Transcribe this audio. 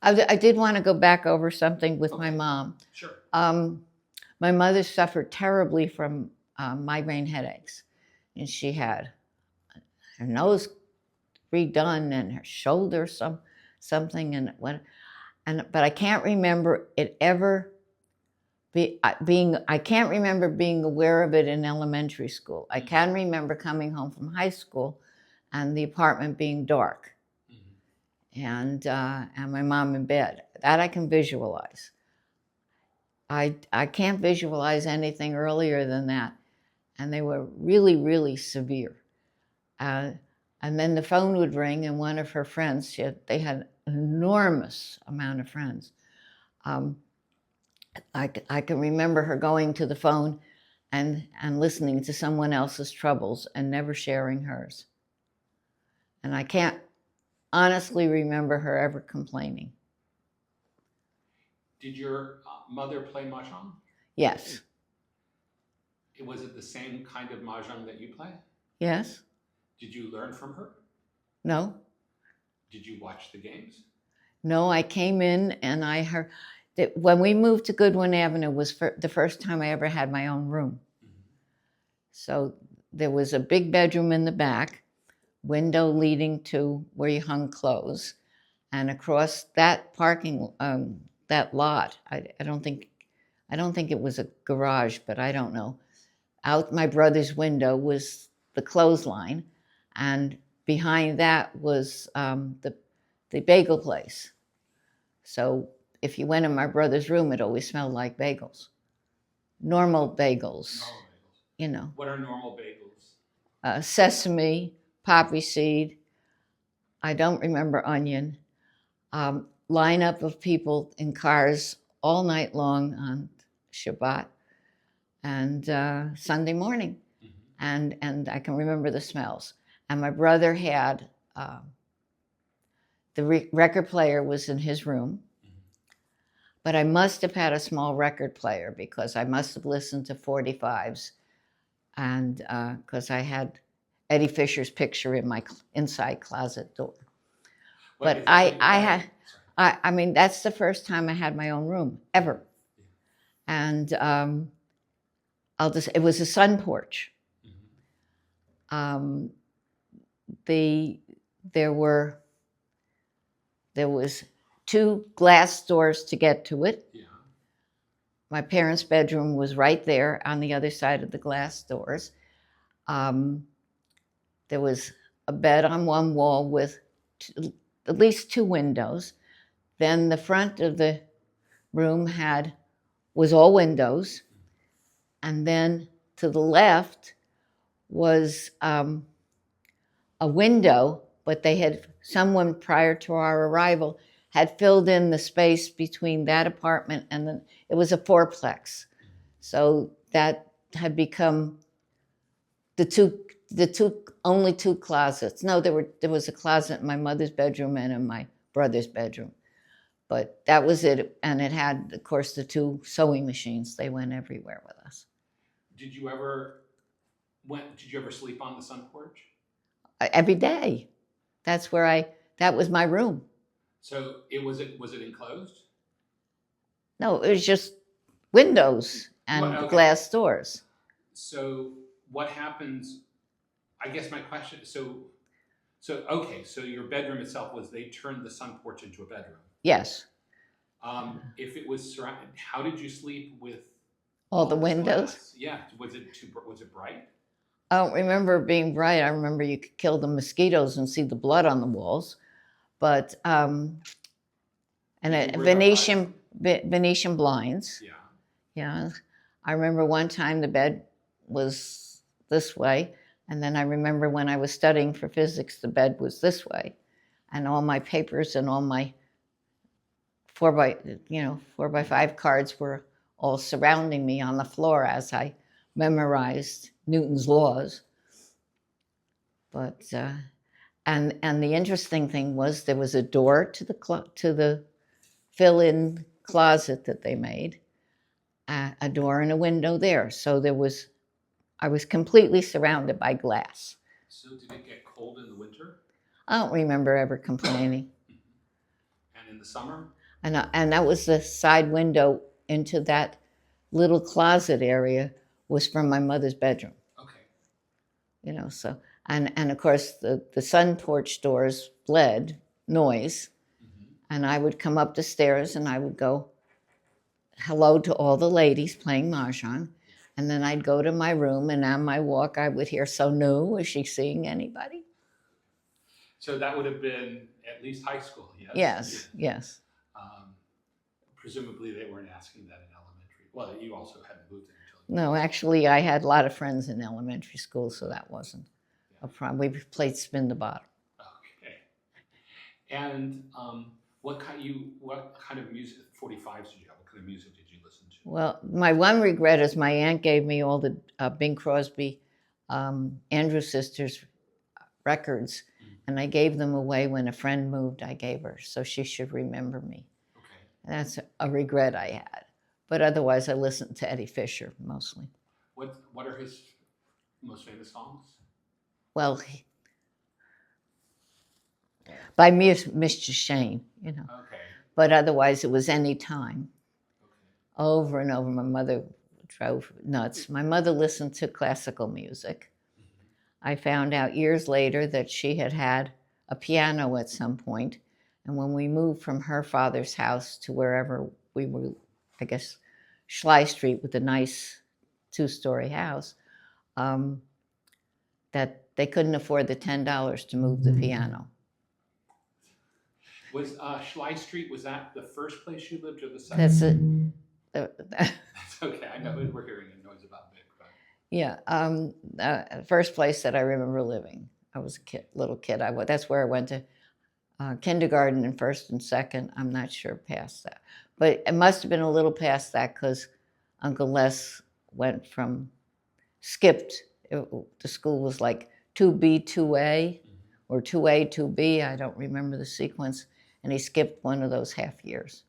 I did want to go back over something with my Okay. mom. Sure. My mother suffered terribly from migraine headaches, and she had her nose redone and her shoulder something and what but I can't remember it ever being I can't remember being aware of it in elementary school. I can remember coming home from high school and the apartment being dark. And my mom in bed. That I can visualize. I can't visualize anything earlier than that. And they were really, really severe. And then the phone would ring, and one of her friends, they had an enormous amount of friends. I can remember her going to the phone and listening to someone else's troubles and never sharing hers. And I can't honestly remember her ever complaining. Did your mother play mahjong? Yes. Was it the same kind of mahjong that you play? Yes. Did you learn from her? No. Did you watch the games? No, I came in and I heard that when we moved to Goodwin Avenue was the first time I ever had my own room. So there was a big bedroom in the back, window leading to where you hung clothes, and across that parking that lot. I don't think it was a garage, but I don't know. Out my brother's window was the clothesline, and behind that was the bagel place. So if you went in my brother's room, it always smelled like bagels. Normal bagels. Normal bagels. You know. What are normal bagels? Sesame, poppy seed. I don't remember onion. Lineup of people in cars all night long on Shabbat and Sunday morning. And I can remember the smells. And my brother had the record player was in his room, but I must have had a small record player because I must have listened to 45s, and because I had Eddie Fisher's picture in my inside closet door. But I mean, that's the first time I had my own room ever, and it was a sun porch. There was 2 glass doors to get to it. Yeah. My parents' bedroom was right there on the other side of the glass doors. There was a bed on one wall with at least 2 windows. Then the front of the room was all windows. And then to the left was a window, but someone prior to our arrival had filled in the space between that apartment and it was a 4-plex. So that had become only 2 closets. No, there was a closet in my mother's bedroom and in my brother's bedroom. But that was it. And it had, of course, the 2 sewing machines. They went everywhere with us. Did you ever sleep on the sun porch? Every day. That was my room. So was it enclosed? No, it was just windows and glass doors. So what happens, I guess my question, so your bedroom itself they turned the sun porch into a bedroom? Yes. If it was surrounded, how did you sleep with all the windows? Glass? Yeah, was it bright? I don't remember it being bright. I remember you could kill the mosquitoes and see the blood on the walls. But, and Venetian blinds. Yeah. Yeah. I remember one time the bed was this way. And then I remember when I was studying for physics, the bed was this way. And all my papers and all my 4x5 cards were all surrounding me on the floor as I memorized Newton's laws. But and the interesting thing was there was a door to the fill-in closet that they made, a door and a window there. So I was completely surrounded by glass. So did it get cold in the winter? I don't remember ever complaining. And in in the summer? And that was the side window into that little closet area was from my mother's bedroom. Okay. You know, so and of course the sun porch doors bled noise, and I would come up the stairs and I would go hello to all the ladies playing mahjong, and then I'd go to my room, and on my walk I would hear, "So new, is she seeing anybody?" So that would have been at least high school, yes? Yes, yes. Presumably they weren't asking that in elementary. Well, you also hadn't moved there until. No, actually, I had a lot of friends in elementary school, so that wasn't a problem. We played spin the bottom. Okay. And what kind of music? 45s did you have? What kind of music did you listen to? Well, my one regret is my aunt gave me all the Bing Crosby, Andrew Sisters records, and I gave them away when a friend moved. I gave her, so she should remember me. Okay. And that's a regret I had. But otherwise, I listened to Eddie Fisher mostly. What are his most famous songs? Well, by Mr. Shane, you know. Okay. But otherwise, it was Any Time. Okay. Over and over. My mother drove nuts. My mother listened to classical music. I found out years later that she had had a piano at some point, and when we moved from her father's house to wherever we were, I guess, Schley Street with a nice 2-story house, that they couldn't afford the $10 to move the piano. Was Schley Street, was that the first place you lived or the second? That's Okay, I know we're hearing a noise about Vic, but. Yeah, first place that I remember living. I was a little kid. That's where I went to kindergarten and first and second. I'm not sure past that, but it must have been a little past that because Uncle Les skipped. The school was like 2B, 2A, or 2A, 2B. I don't remember the sequence, and he skipped one of those half years.